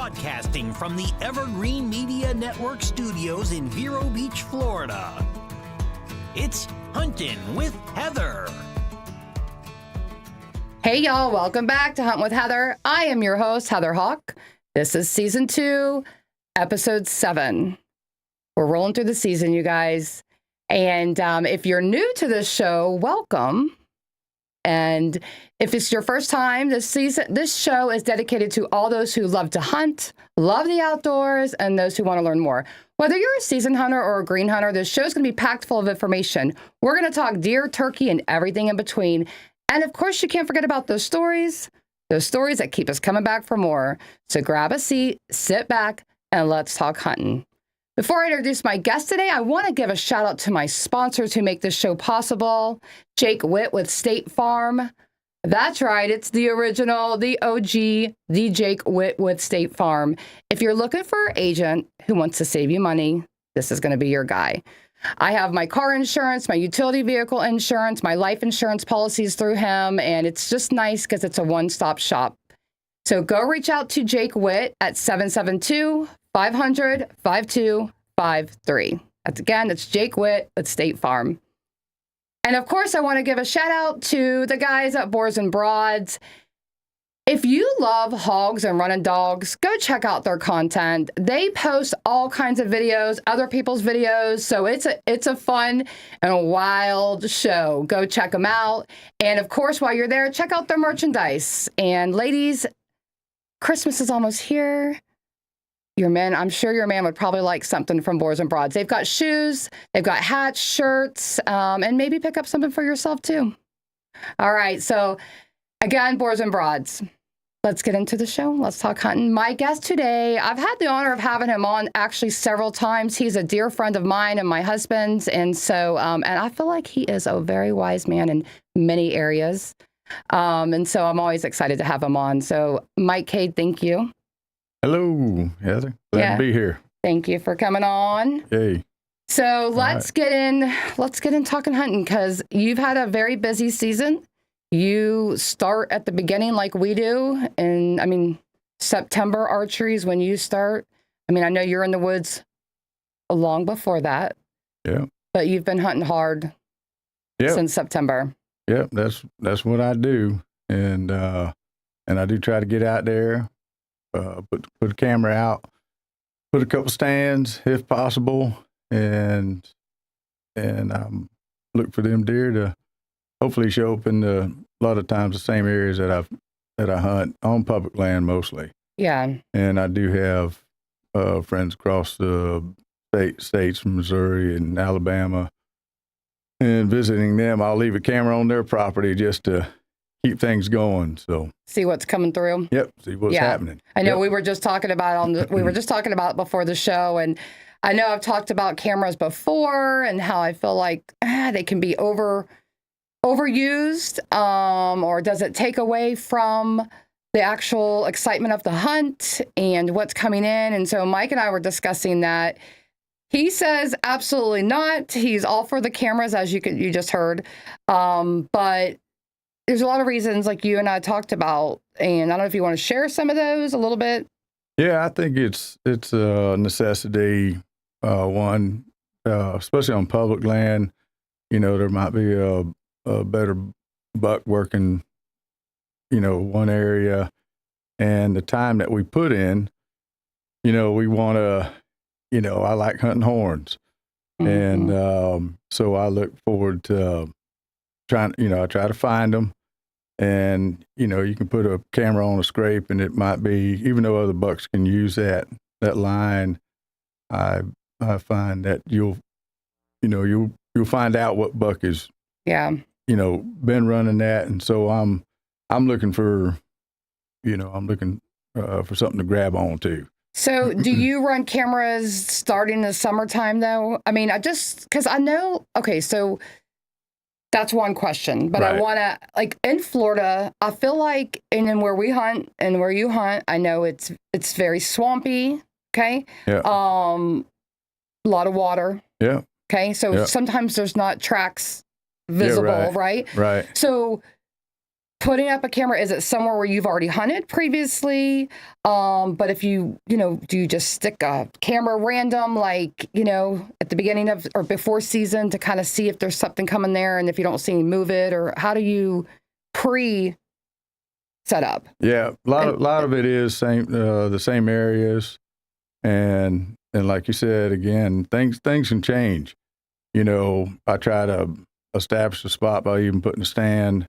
Broadcasting from the Evergreen Media Network studios in Vero Beach, Florida. It's Huntin with Heather. Hey y'all, welcome back to Hunt with Heather. I am your host, Heather Hawk. This is season 2, episode 7. We're rolling through the season, you guys. And if you're new to this show, welcome. And if it's your first time this season, this show is dedicated to all those who love to hunt, love the outdoors, and those who want to learn more. Whether you're a seasoned hunter or a green hunter, this show is going to be packed full of information. We're going to talk deer, turkey, and everything in between. And of course, you can't forget about those stories that keep us coming back for more. So grab a seat, sit back, and let's talk hunting. Before I introduce my guest today, I want to give a shout out to my sponsors who make this show possible. Jake Witt with State Farm. That's right, it's the original, the OG, the Jake Witt with State Farm. If you're looking for an agent who wants to save you money, this is going to be your guy. I have my car insurance, my utility vehicle insurance, my life insurance policies through him, and it's just nice because it's a one-stop shop. So go reach out to Jake Witt at 772-500-5253. Again, it's Jake Witt at State Farm. And of course, I want to give a shout out to the guys at Boars and Broads. If you love hogs and running dogs, go check out their content. They post all kinds of videos, other people's videos. So it's a fun and a wild show. Go check them out. And of course, while you're there, check out their merchandise. And ladies, Christmas is almost here. I'm sure your man would probably like something from Boars and Broads. They've got shoes, they've got hats, shirts, and maybe pick up something for yourself too. All right. So again, Boars and Broads. Let's get into the show. Let's talk hunting. My guest today, I've had the honor of having him on actually several times. He's a dear friend of mine and my husband's. And so, and I feel like he is a very wise man in many areas. And so I'm always excited to have him on. So Mike Kincaid, thank you. Hello, Heather. Glad to be here. Thank you for coming on. Hey. So let's get in talking hunting because you've had a very busy season. You start at the beginning like we do. And September archery is when you start. I know you're in the woods long before that. Yeah. But you've been hunting hard since September. Yep, that's what I do. And I do try to get out there, put a camera out, put a couple stands if possible, and look for them deer to hopefully show up in a lot of times the same areas that I hunt on public land mostly. Yeah. And I do have friends across the states from Missouri and Alabama. And visiting them, I'll leave a camera on their property just to keep things going. So see what's coming through. Yep. See what's happening. I know we were just talking about before the show, and I know I've talked about cameras before and how I feel like they can be overused, or does it take away from the actual excitement of the hunt and what's coming in? And so Mike and I were discussing that. He says absolutely not. He's all for the cameras, as you just heard. But there's a lot of reasons like you and I talked about, and I don't know if you want to share some of those a little bit. Yeah, I think it's a necessity, one, especially on public land. There might be a better buck working, one area, and the time that we put in, we want to, I like hunting horns. Mm-hmm. And so I look forward to I try to find them. And, you can put a camera on a scrape and it might be, even though other bucks can use that line, I find that you'll find out what buck is, been running that. And so I'm looking for, for something to grab on to. So do you run cameras starting in the summertime though? Because I know, okay, so that's one question, but right. I want to, in Florida, I feel like, and then where we hunt and where you hunt, I know it's very swampy, okay? Yeah. A lot of water. Yeah. Okay, so sometimes there's not tracks visible, yeah, right? Right. So putting up a camera, is it somewhere where you've already hunted previously? But if do you just stick a camera random, like, at the beginning of or before season to kind of see if there's something coming there, and if you don't see, move it, or how do you set up? Yeah, a lot of it is the same areas, and like you said, again, things can change. I try to establish a spot by even putting a stand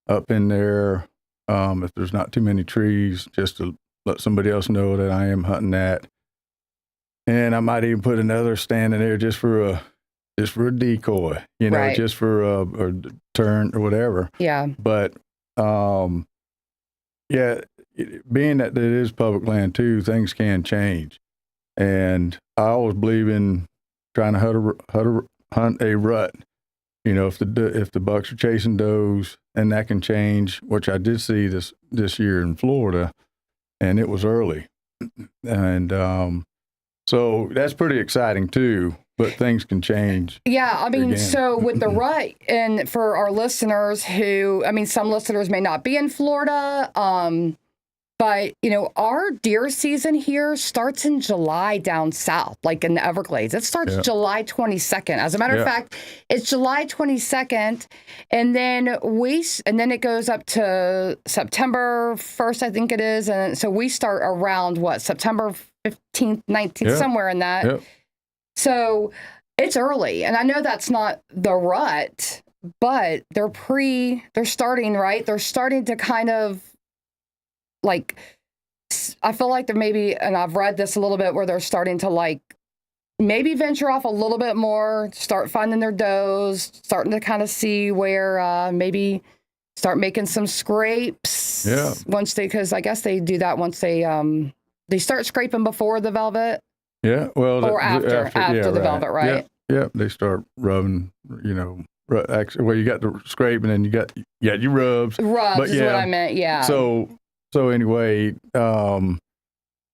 up in there, if there's not too many trees, just to let somebody else know that I am hunting that. And I might even put another stand in there just for a decoy, Right. just for a turn or whatever. Yeah. But yeah, being that it is public land too, things can change. And I always believe in trying to hunt a rut. If the bucks are chasing does, and that can change, which I did see this year in Florida, and it was early, and so that's pretty exciting too. But things can change. Yeah, I mean, again. So with the rut, and for our listeners some listeners may not be in Florida, but, our deer season here starts in July down south, like in the Everglades. It starts July 22nd. As a matter of fact, it's July 22nd, and then it goes up to September 1st, I think it is. And so we start around September 15th, 19th, somewhere in that. Yep. So it's early, and I know that's not the rut, but they're starting, right? They're starting to kind of, like, I feel like they're maybe, and I've read this a little bit, where they're starting to, like, maybe venture off a little bit more, start finding their does, starting to kind of see where maybe start making some scrapes. Yeah. Because I guess they do that once they start scraping before the velvet. Yeah, well, or after the velvet, right? Yeah, they start rubbing, actually, well, you got the scrape, and then you got your rubs. Rubs is what I meant, yeah. So anyway, a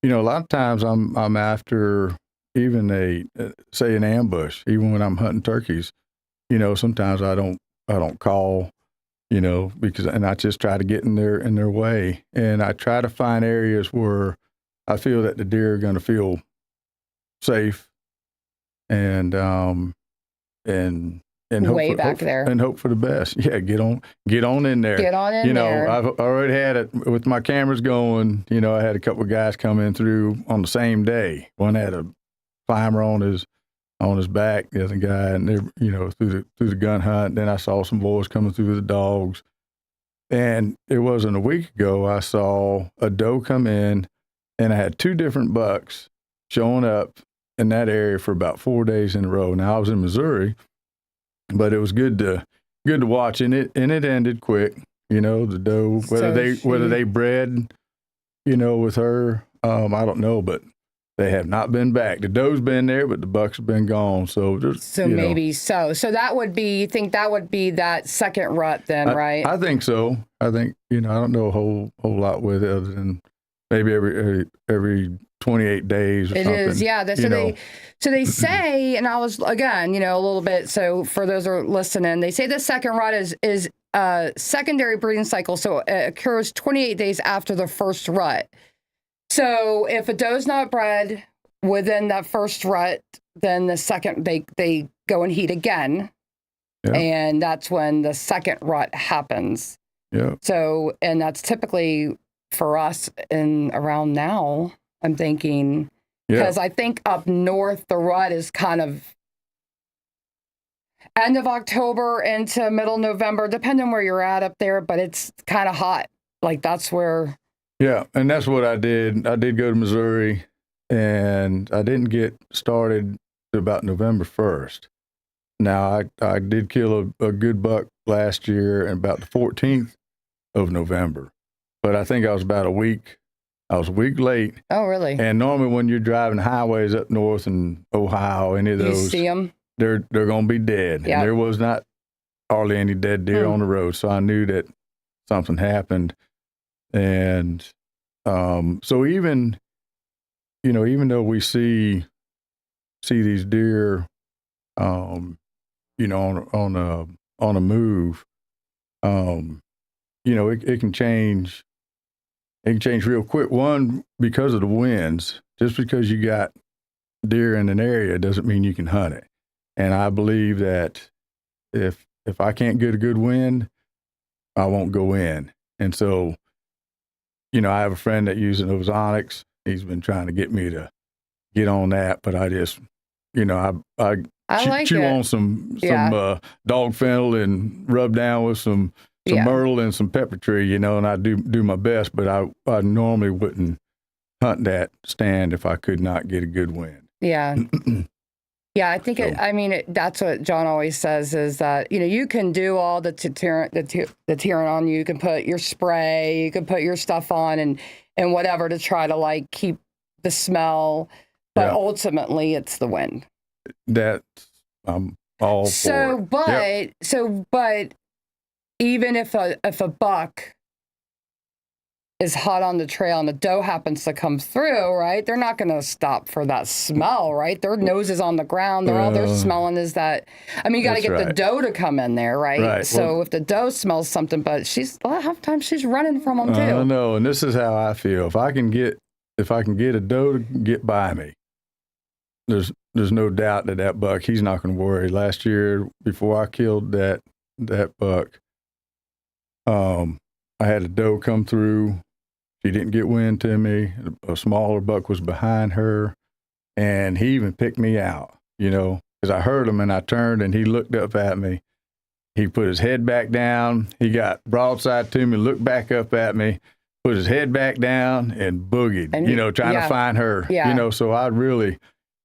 lot of times I'm after even say an ambush, even when I'm hunting turkeys. Sometimes I don't call, because, and I just try to get in their way, and I try to find areas where I feel that the deer are going to feel safe, and way back there, and hope for the best. Yeah, get on in there. Get on in there. I've already had it with my cameras going. I had a couple of guys come in through on the same day. One had a climber on his back. The other guy, and they're through the gun hunt. Then I saw some boys coming through with the dogs, and it wasn't a week ago I saw a doe come in, and I had two different bucks showing up in that area for about 4 days in a row. Now, I was in Missouri, but it was good to watch, and it ended quick. The doe, whether they bred, with her, I don't know, but they have not been back. The doe's been there, but the bucks have been gone. So maybe so. So that would be, you think that would be that second rut then, right? I think so. I think I don't know a whole lot with it, other than maybe every 28 days or something. It is, yeah. So they say, and I was, again, a little bit, so for those who are listening, they say the second rut is a secondary breeding cycle, so it occurs 28 days after the first rut. So if a doe's not bred within that first rut, then the second, they go and heat again, and that's when the second rut happens. Yeah. So, and that's typically for us in around now, I'm thinking, because I think up north, the rut is kind of end of October into middle November, depending where you're at up there, but it's kind of hot. Like, that's where. Yeah, and that's what I did. I did go to Missouri, and I didn't get started about November 1st. Now, I did kill a good buck last year and about the 14th of November, but I think I was about a week. I was a week late. Oh, really? And normally when you're driving highways up north in Ohio, any of those, you see them? They're going to be dead. Yep. And there was not hardly any dead deer on the road, so I knew that something happened. And so even though we see these deer, on a move, it can change. It can change real quick. One, because of the winds. Just because you got deer in an area doesn't mean you can hunt it. And I believe that if I can't get a good wind, I won't go in. And so, I have a friend that uses those onyx. He's been trying to get me to get on that, but I just, I chew on some dog fennel and rub down with some myrtle and some pepper tree, and I do my best, but I normally wouldn't hunt that stand if I could not get a good wind. Yeah. Yeah, I think that's what John always says is that, you can do all the deterrent on you. You can put your spray, you can put your stuff on and whatever to try to keep the smell, but ultimately it's the wind. That's I'm all for it. But even if a buck is hot on the trail and the doe happens to come through, right? They're not going to stop for that smell, right? Their nose is on the ground. All they're smelling is that. You got to get the doe to come in there, right? So if the doe smells something, but half the time she's running from them too. I know, and this is how I feel. If I can get a doe to get by me, there's no doubt that buck, he's not going to worry. Last year, before I killed that buck, I had a doe come through. She didn't get wind to me. A smaller buck was behind her, and he even picked me out, because I heard him, and I turned, and he looked up at me. He put his head back down. He got broadside to me, looked back up at me, put his head back down, and boogied, trying to find her. Yeah. So I really,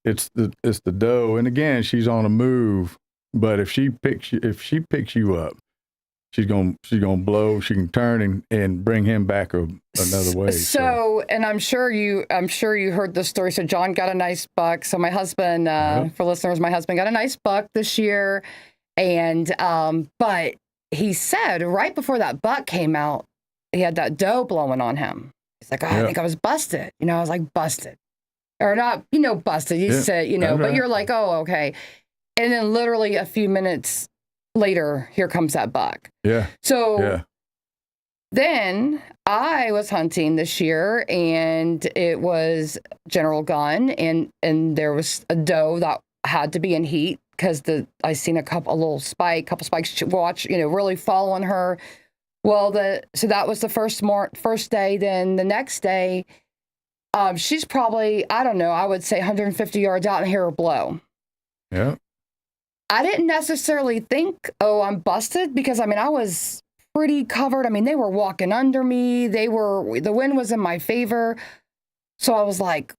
it's the doe, and again, she's on a move. But if she picks you up, she's gonna blow. She can turn and bring him back another way. So, and I'm sure you heard the story. So John got a nice buck. So my husband, for listeners, my husband got a nice buck this year, and but he said right before that buck came out, he had that doe blowing on him. He's like, I think I was busted. I was like, busted, or not? Busted. You said, but you're like, oh, okay. And then literally a few minutes later, here comes that buck. Yeah. So then I was hunting this year, and it was general gun, and there was a doe that had to be in heat because I seen a couple spikes really following her. Well, so that was the first day. Then the next day, she's probably, I don't know, I would say 150 yards out, and hear her blow. Yeah. I didn't necessarily think, I'm busted, because I was pretty covered. They were walking under me. The wind was in my favor. So I was like,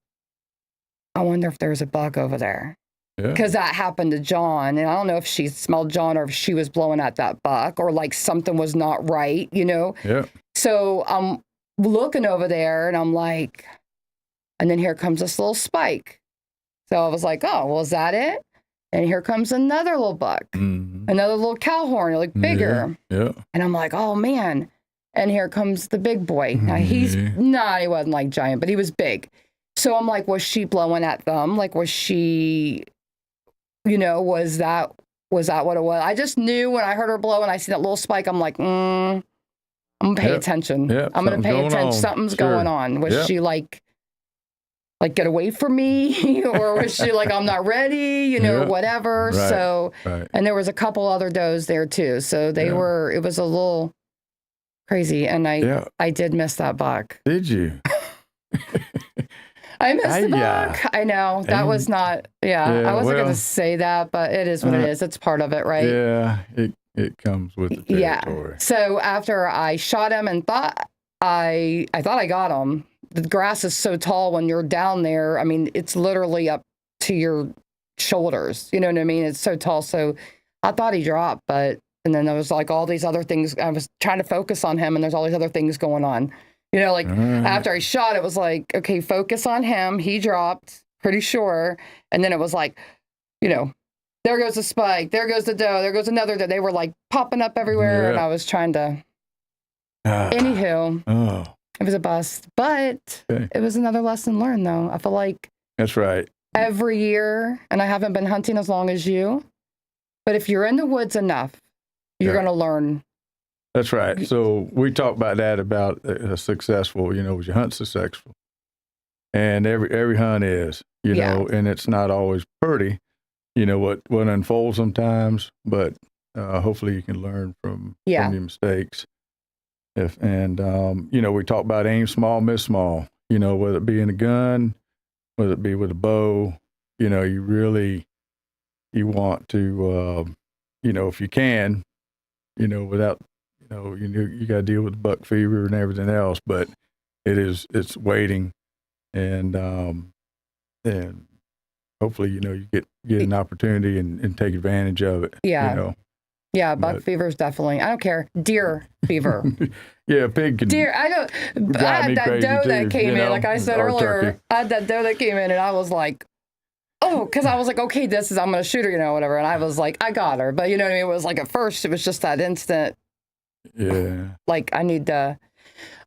I wonder if there's a buck over there. Because that happened to John. And I don't know if she smelled John or if she was blowing at that buck or something was not right, Yeah. So I'm looking over there and I'm like, and then here comes this little spike. So I was like, oh, well, is that it? And here comes another little buck, another little cow horn, bigger. Yeah. And I'm like, oh, man. And here comes the big boy. Now, he wasn't giant, but he was big. So I'm like, was she blowing at them? Was she, was that what it was? I just knew when I heard her blow and I see that little spike, I'm like, I'm going to pay attention. Yep. I'm going to pay attention. Something's going on. Was she get away from me, or was she I'm not ready, whatever. Right. So, and there was a couple other does there too. So it was a little crazy. And I did miss that buck. Did you? I missed the buck. I know. That was not, I wasn't going to say that, but it is what it is. It's part of it, right? Yeah, it comes with the territory. Yeah. So after I shot him and thought I got him, the grass is so tall when you're down there. It's literally up to your shoulders. You know what I mean? It's so tall. So I thought he dropped, and then there was all these other things. I was trying to focus on him, and there's all these other things going on. After I shot, it was okay, focus on him. He dropped, pretty sure. And then it was there goes the spike, there goes the doe, there goes another doe. They were popping up everywhere, and I was trying to. Anywho. Oh. It was a bust, but it was another lesson learned, though. I feel like that's right. Every year, and I haven't been hunting as long as you, but if you're in the woods enough, you're going to learn That's right. So we talked about that, about successful, was your hunt successful? And every hunt is, and it's not always pretty, what unfolds sometimes, but hopefully you can learn from your mistakes. We talk about aim small, miss small, whether it be in a gun, whether it be with a bow, you want to, if you can, without, you got to deal with buck fever and everything else, but it's waiting, and hopefully, you get an opportunity and take advantage of it. Yeah. Yeah, buck fever is definitely, I don't care, deer fever. Yeah, pig can. Deer, I had that doe that came in, like I said earlier. Turkey. I had that doe that came in, and I was like, because I was like, okay, I'm going to shoot her, whatever. And I was like, I got her. But you know what I mean? It was like, at first, it was just that instant. Yeah. Like, I need to.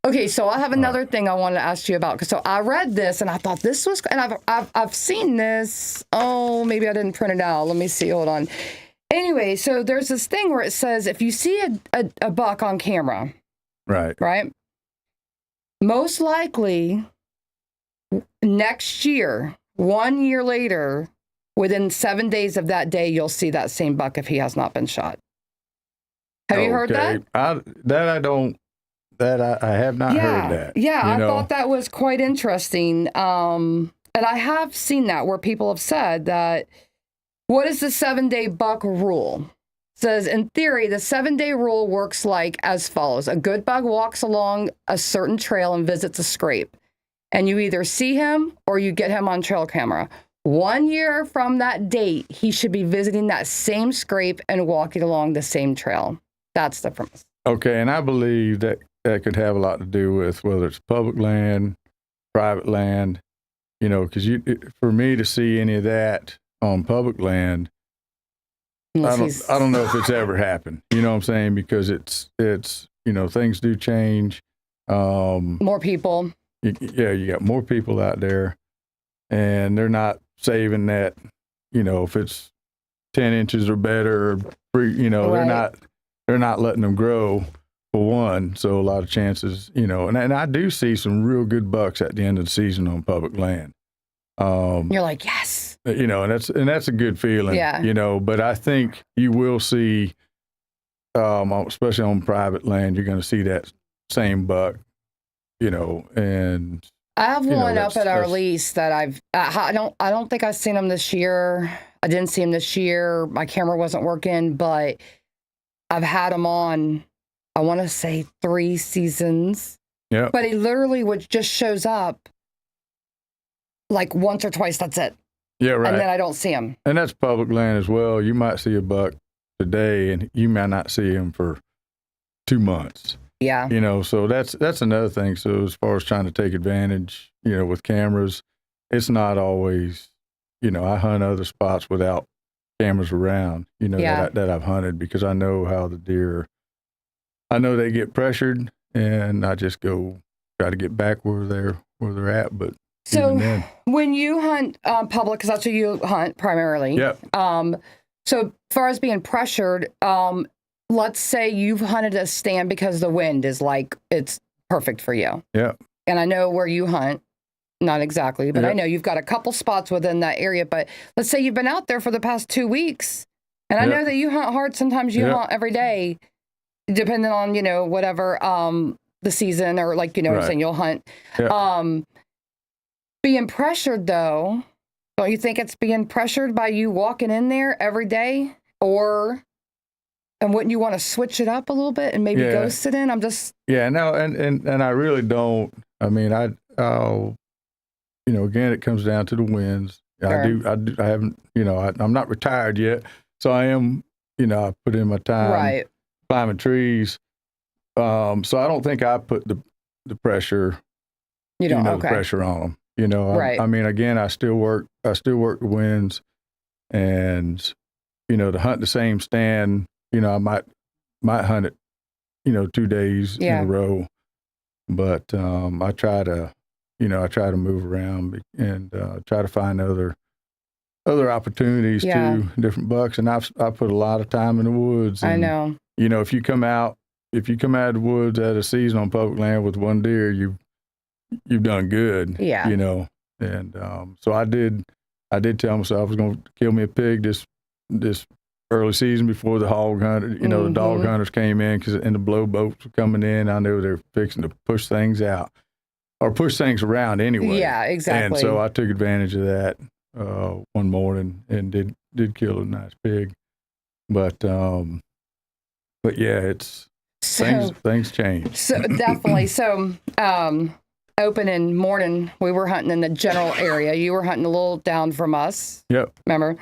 Okay, so I have another thing I wanted to ask you about. So I read this, and I thought this was, and I've seen this. Oh, maybe I didn't print it out. Let me see. Hold on. Anyway, so there's this thing where it says if you see a buck on camera, right, most likely next year, 1 year later, within 7 days of that day, you'll see that same buck if he has not been shot. Have you heard that? I have not heard that. Yeah, I thought that was quite interesting. And I have seen that where people have said that, what is the 7-day buck rule? It says, in theory, the 7-day rule works like as follows. A good buck walks along a certain trail and visits a scrape, and you either see him or you get him on trail camera. 1 year from that date, he should be visiting that same scrape and walking along the same trail. That's the premise. Okay, and I believe that could have a lot to do with whether it's public land, private land, because for me to see any of that on public land, I don't know if it's ever happened. You know what I'm saying? Because it's things do change. More people. You got more people out there, and they're not saving that. If it's 10 inches or better, right. they're not letting them grow, for one. So a lot of chances, and I do see some real good bucks at the end of the season on public land. You're like, yes. And that's a good feeling. Yeah. But I think you will see, especially on private land, you're going to see that same buck. And I have one up at our lease that I don't think I've seen him this year. I didn't see him this year. My camera wasn't working, but I've had him on, I want to say 3 seasons. Yeah. But he literally just shows up like once or twice. That's it. Yeah, right. And then I don't see him. And that's public land as well. You might see a buck today, and you might not see him for 2 months. Yeah. So that's another thing. So as far as trying to take advantage, with cameras, it's not always, I hunt other spots without cameras around, that I've hunted, because I know how the deer, I know they get pressured, and I just go try to get back where they're at. But so when you hunt public, because that's what you hunt primarily. Yeah. So as far as being pressured, let's say you've hunted a stand because the wind is like, it's perfect for you. Yeah. And I know where you hunt, not exactly, but I know you've got a couple spots within that area. But let's say you've been out there for the past 2 weeks, and I know that you hunt hard. Sometimes you hunt every day, depending on, whatever the season, or like, what I'm saying, you'll hunt. Yeah. Being pressured, though, don't you think it's being pressured by you walking in there every day? And wouldn't you want to switch it up a little bit and maybe go sit in? I'm just... Yeah, no, and I really don't. I mean, I'll, again, it comes down to the winds. Sure. I haven't, I'm not retired yet, so I am, I put in my time climbing trees. So I don't think I put the pressure, the pressure on them. I mean, again, I still work the winds, and, to hunt the same stand, I might hunt it, 2 days in a row, but I try to move around and try to find other opportunities too, different bucks. And I put a lot of time in the woods. And, I know. If you come out if you come out of the woods at a season on public land with one deer, you've done good. Yeah. You know, and so I did tell myself I was going to kill me a pig this early season before the hog hunter, you know, the dog hunters came in and the blow boats were coming in. I knew they were fixing to push things out or push things around anyway. Yeah, exactly. And so I took advantage of that one morning and did kill a nice pig. But yeah, it's things change. So definitely. So opening morning, we were hunting in the general area. You were hunting a little down from us. Yep. Remember?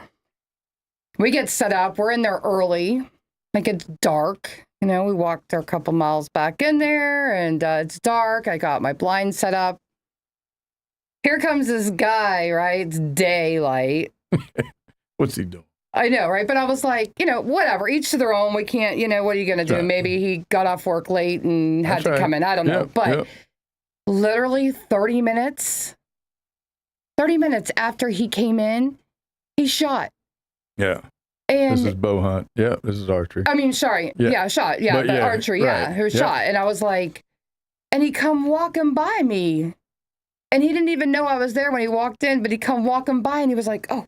We get set up. We're in there early. Like it's dark. You know, we walked a couple miles back in there, and it's dark. I got my blind set up. Here comes this guy, right? It's daylight. What's he doing? I know, right? But I was like, you know, whatever. Each to their own. We can't, you know, what are you going to do? Right. Maybe he got off work late and had to come in. I don't know. Yep, But yep. literally 30 minutes after he came in, he shot. Yeah. And this is bow hunt. Yeah, this is archery. I mean, sorry. Yeah, shot. Yeah, But the yeah, archery. right. Yeah, who shot. And I was like, and he come walking by me. And he didn't even know I was there when he walked in, but he come walking by and he was like, oh,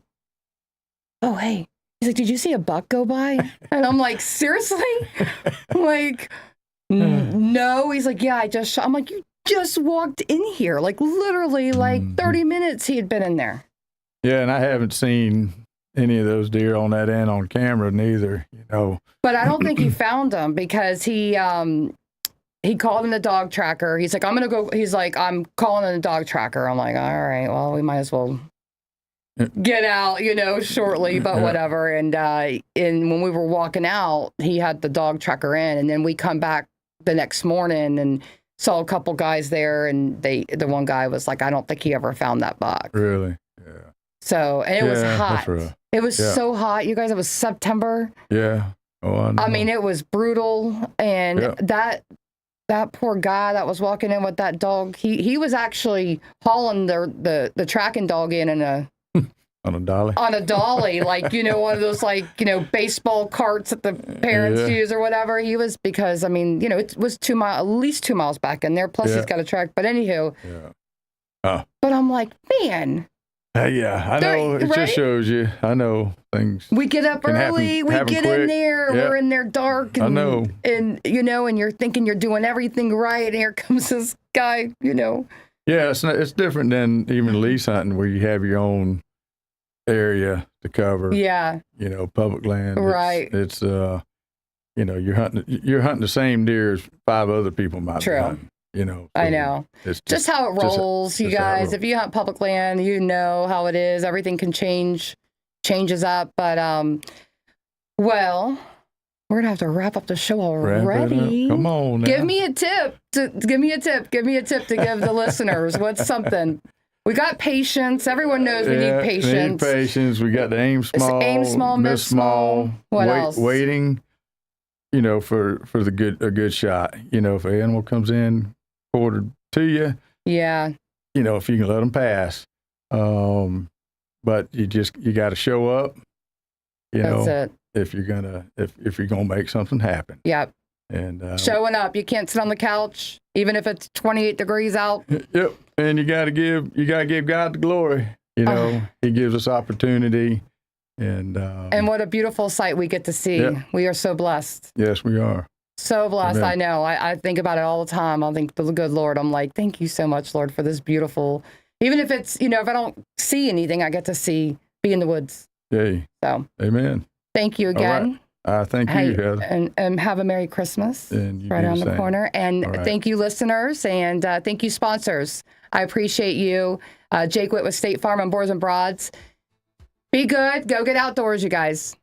hey. He's like, did you see a buck go by? And I'm like, seriously? Like, no. He's like, yeah, I just shot. I'm like, you just walked in here. Like, literally, like 30 minutes he had been in there. Yeah, and I haven't seen any of those deer on that end on camera neither, you know. But I don't think he found them because he called in the dog tracker. He's like, I'm going to go. He's like, I'm calling in the dog tracker. I'm like, all right, well, we might as well get out, you know, shortly, but whatever. And when we were walking out, he had the dog tracker in, and then we come back the next morning and saw a couple guys there, and the one guy was like, I don't think he ever found that buck. Really? Yeah. So, and it was hot. It was so hot, you guys. It was September. Yeah. Oh, I mean, it was brutal, and that poor guy that was walking in with that dog, he was actually hauling the tracking dog in a on a dolly. On a dolly, like, you know, one of those, like, you know, baseball carts that the parents use or whatever. He was, because I mean, you know, it was at least 2 miles back in there. Plus he's got a track. But anywho, but I'm like, man. Yeah, I know. It just shows you. I know things. We get up early. We get in there. We're in there dark. And, I know. And, you know, and you're thinking you're doing everything right. And here comes this guy, you know. Yeah, it's different than even lease hunting where you have your own area to cover. Yeah. You know, public land. Right. It's you know, you're hunting the same deer as 5 other people might be hunting. You know, so I know. It's just how it rolls, you guys. If you hunt public land, you know how it is. Everything can changes up. But well, we're gonna have to wrap up the show already. Come on, now. Give me a tip. Give me a tip to give the listeners. What's something? We got patience. Everyone knows we need patience. We need patience. We got the aim small, miss small. What else? Waiting. You know, for a good shot. You know, if an animal comes in quartered to you. Yeah. You know, if you can let them pass. But you got to show up. You know, that's it. If you're gonna make something happen. Yep. And showing up. You can't sit on the couch, even if it's 28 degrees out. Yep. And you gotta give God the glory. You know, He gives us opportunity. And what a beautiful sight we get to see. Yeah. We are so blessed. Yes, we are. So blessed. Amen. I know. I think about it all the time. I think the good Lord. I'm like, thank you so much, Lord, for this beautiful. Even if it's, you know, if I don't see anything, I get to be in the woods. Yay. So. Amen. Thank you again. Thank you, Heather. And have a Merry Christmas. And right around the corner. And thank you, listeners, and thank you, sponsors. I appreciate you. Jake Witt with State Farm and Boards and Broads. Be good. Go get outdoors, you guys.